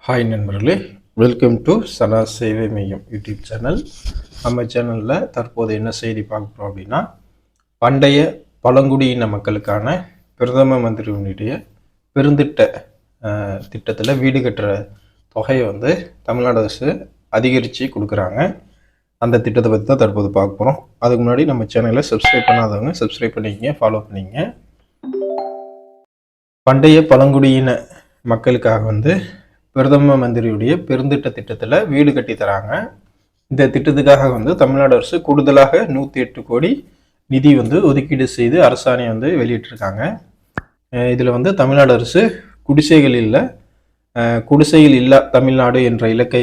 Hi நண்பர்களே, welcome to சனா சேவை மையம் யூடியூப் சேனல். நம்ம சேனலில் தற்போது என்ன செய்தி பார்க்குறோம் அப்படின்னா, பண்டைய பழங்குடியின மக்களுக்கான பிரதம மந்திரியினுடைய பெருந்திட்ட திட்டத்தில் வீடு கட்டுற தொகையை தமிழ்நாடு அரசு அதிகரித்து கொடுக்குறாங்க. அந்த திட்டத்தை பற்றி தான் தற்போது பார்க்க போகிறோம். அதுக்கு முன்னாடி நம்ம சேனலை சப்ஸ்கிரைப் பண்ணாதவங்க சப்ஸ்கிரைப் பண்ணிக்கங்க, ஃபாலோ பண்ணிக்கங்க. பண்டைய பழங்குடியின மக்களுக்காக பிரதம மந்திரியுடைய பெருந்திட்ட திட்டத்தில் வீடு கட்டி தராங்க. இந்த திட்டத்துக்காக தமிழ்நாடு அரசு கூடுதலாக 108 கோடி நிதி ஒதுக்கீடு செய்து அரசாணை வெளியிட்டிருக்காங்க. இதில் தமிழ்நாடு அரசு குடிசைகள் இல்லா தமிழ்நாடு என்ற இலக்கை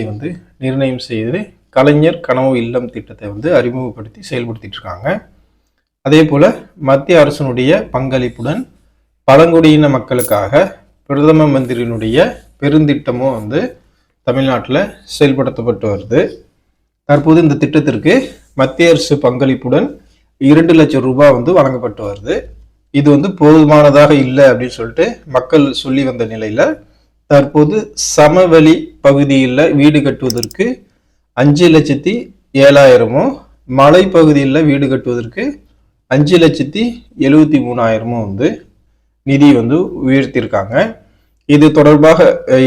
நிர்ணயம் செய்து கலைஞர் கனவு இல்லம் திட்டத்தை அறிமுகப்படுத்தி செயல்படுத்திட்டு இருக்காங்க. அதே போல் மத்திய அரசினுடைய பங்களிப்புடன் பழங்குடியின மக்களுக்காக பிரதம மந்திரியினுடைய பெருந்திட்டமும் தமிழ்நாட்டில் செயல்படுத்தப்பட்டு வருது. தற்போது இந்த திட்டத்திற்கு மத்திய அரசு பங்களிப்புடன் 2 லட்சம் ரூபாய் வழங்கப்பட்டு வருது. இது போதுமானதாக இல்லை அப்படின்னு சொல்லிட்டு மக்கள் சொல்லி வந்த நிலையில் தற்போது சமவெளி பகுதியில் வீடு கட்டுவதற்கு 5,07,000 மலைப்பகுதியில் வீடு கட்டுவதற்கு 5,73,000 நிதி உயர்த்தியிருக்காங்க. இது தொடர்பாக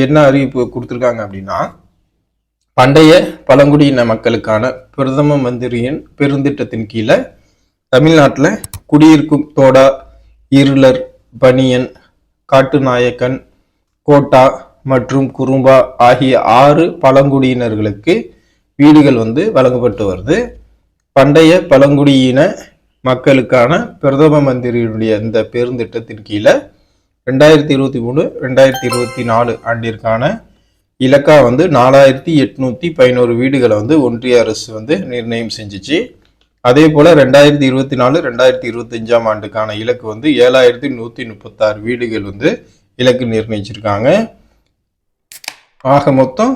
என்ன அறிவிப்பு கொடுத்துருக்காங்க அப்படின்னா, பண்டைய பழங்குடியின மக்களுக்கான பிரதம மந்திரியின் பெருந்திட்டத்தின் கீழே தமிழ்நாட்டில் குடியிருக்கும் தோடா, இருளர், பனியன், காட்டுநாயக்கன், கோட்டா மற்றும் குறும்பா ஆகிய 6 பழங்குடியினர்களுக்கு வீடுகள் வழங்கப்பட்டு வருது. பண்டைய பழங்குடியின மக்களுக்கான பிரதம மந்திரியினுடைய இந்த பெருந்திட்டத்தின் கீழே 2023-2024 ஆண்டிற்கான இலக்கா 4,811 வீடுகளை ஒன்றிய அரசு நிர்ணயம் செஞ்சிச்சு. அதே போல 2024-2025 ஆண்டுக்கான இலக்கு 7,136 வீடுகள் இலக்கு நிர்ணயிச்சிருக்காங்க. ஆக மொத்தம்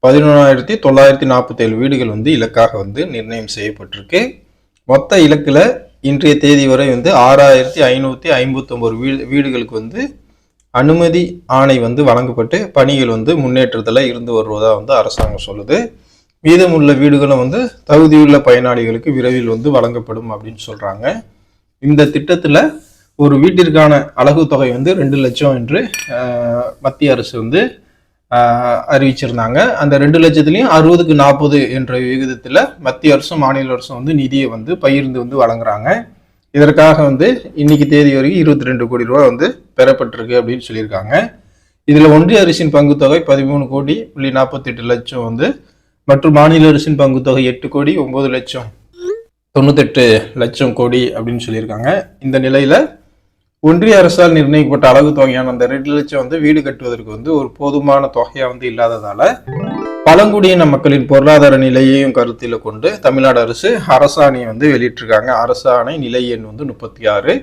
11,947 வீடுகள் இலக்காக நிர்ணயம் செய்யப்பட்டிருக்கு. மொத்த இலக்குல இன்றைய தேதி வரை 6,559 வீடுகளுக்கு அனுமதி ஆணை வழங்கப்பட்டு பணிகள் முன்னேற்றத்தில் இருந்து வருவதா அரசாங்கம் சொல்லுது. மீதமுள்ள வீடுகளும் தகுதியுள்ள பயனாளிகளுக்கு விரைவில் வழங்கப்படும் அப்படின்னு சொல்றாங்க. இந்த திட்டத்தில் ஒரு வீட்டிற்கான அலகு தொகை 2 லட்சம் என்று மத்திய அரசு அறிவிச்சிருந்தாங்க. அந்த 2 லட்சத்துலையும் 60க்கு 40 என்ற விகிதத்தில் மத்திய அரசும் மாநில அரசும் நிதியை பகிர்ந்து வழங்குறாங்க. இதற்காக இன்னைக்கு தேதி வரைக்கும் 22 கோடி ரூபாய் பெறப்பட்டிருக்கு அப்படின்னு சொல்லியிருக்காங்க. இதில் ஒன்றிய அரசின் பங்குத்தொகை 13,48,00,000 மற்றும் மாநில அரசின் பங்குத்தொகை 8,09,98,00,000 கோடி அப்படின்னு சொல்லியிருக்காங்க. இந்த நிலையில ஒன்றிய அரசால் நிர்ணயிக்கப்பட்ட அலகு தொகையான அந்த 2 லட்சம் வீடு கட்டுவதற்கு ஒரு போதுமான தொகையா இல்லாததால பழங்குடியின மக்களின் பொருளாதார நிலையையும் கருத்தில் கொண்டு தமிழ்நாடு அரசு அரசாணை வெளியிட்டிருக்காங்க. அரசாணை நிலை எண் 36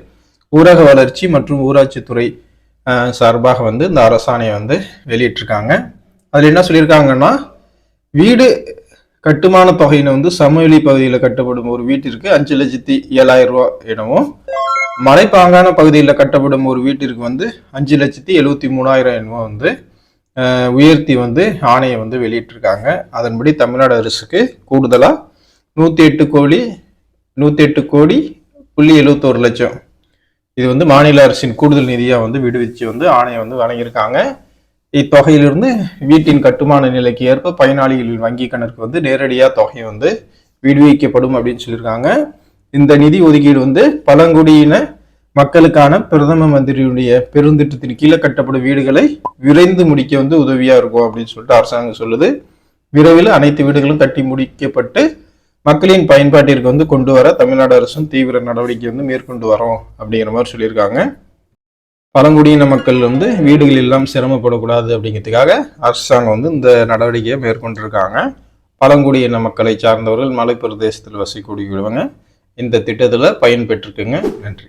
ஊரக வளர்ச்சி மற்றும் ஊராட்சித்துறை சார்பாக இந்த அரசாணையை வெளியிட்டிருக்காங்க. அதில் என்ன சொல்லியிருக்காங்கன்னா, வீடு கட்டுமான தொகையினை சமவெளி பகுதியில் கட்டப்படும் ஒரு வீட்டிற்கு 5,07,000 ரூபாய் எனவும், மலைப்பாங்கான பகுதியில் கட்டப்படும் ஒரு வீட்டிற்கு 5,73,000 எனவும் உயர்த்தி ஆணையை வெளியிட்டிருக்காங்க. அதன்படி தமிழ்நாடு அரசுக்கு கூடுதலா 108 கோடி 71 இது மாநில அரசின் கூடுதல் நிதியா விடுவிச்சு ஆணையை வழங்கியிருக்காங்க. இத்தொகையிலிருந்து வீட்டின் கட்டுமான நிலைக்கு ஏற்ப பயனாளிகளின் வங்கி கணக்கு நேரடியா தொகை விடுவிக்கப்படும் அப்படின்னு சொல்லியிருக்காங்க. இந்த நிதி ஒதுக்கீடு பழங்குடியின மக்களுக்கான பிரதம மந்திரியுடைய பெருந்திட்டத்தின் கீழே கட்டப்படும் வீடுகளை விரைந்து முடிக்க உதவியா இருக்கும் அப்படின்னு சொல்லிட்டு அரசாங்கம் சொல்லுது. விரைவில் அனைத்து வீடுகளும் கட்டி முடிக்கப்பட்டு மக்களின் பயன்பாட்டிற்கு கொண்டு வர தமிழ்நாடு அரசும் தீவிர நடவடிக்கை மேற்கொண்டு வரோம் அப்படிங்கிற மாதிரி சொல்லியிருக்காங்க. பழங்குடியின மக்கள் வீடுகள் எல்லாம் சிரமப்படக்கூடாது அப்படிங்கிறதுக்காக அரசாங்கம் இந்த நடவடிக்கையை மேற்கொண்டிருக்காங்க. பழங்குடியின மக்களை சார்ந்தவர்கள் மலை பிரதேசத்தில் வசிக்கூடியவங்க இந்த திட்டத்தில் பயன்பெற்றிருக்குங்க. நன்றி.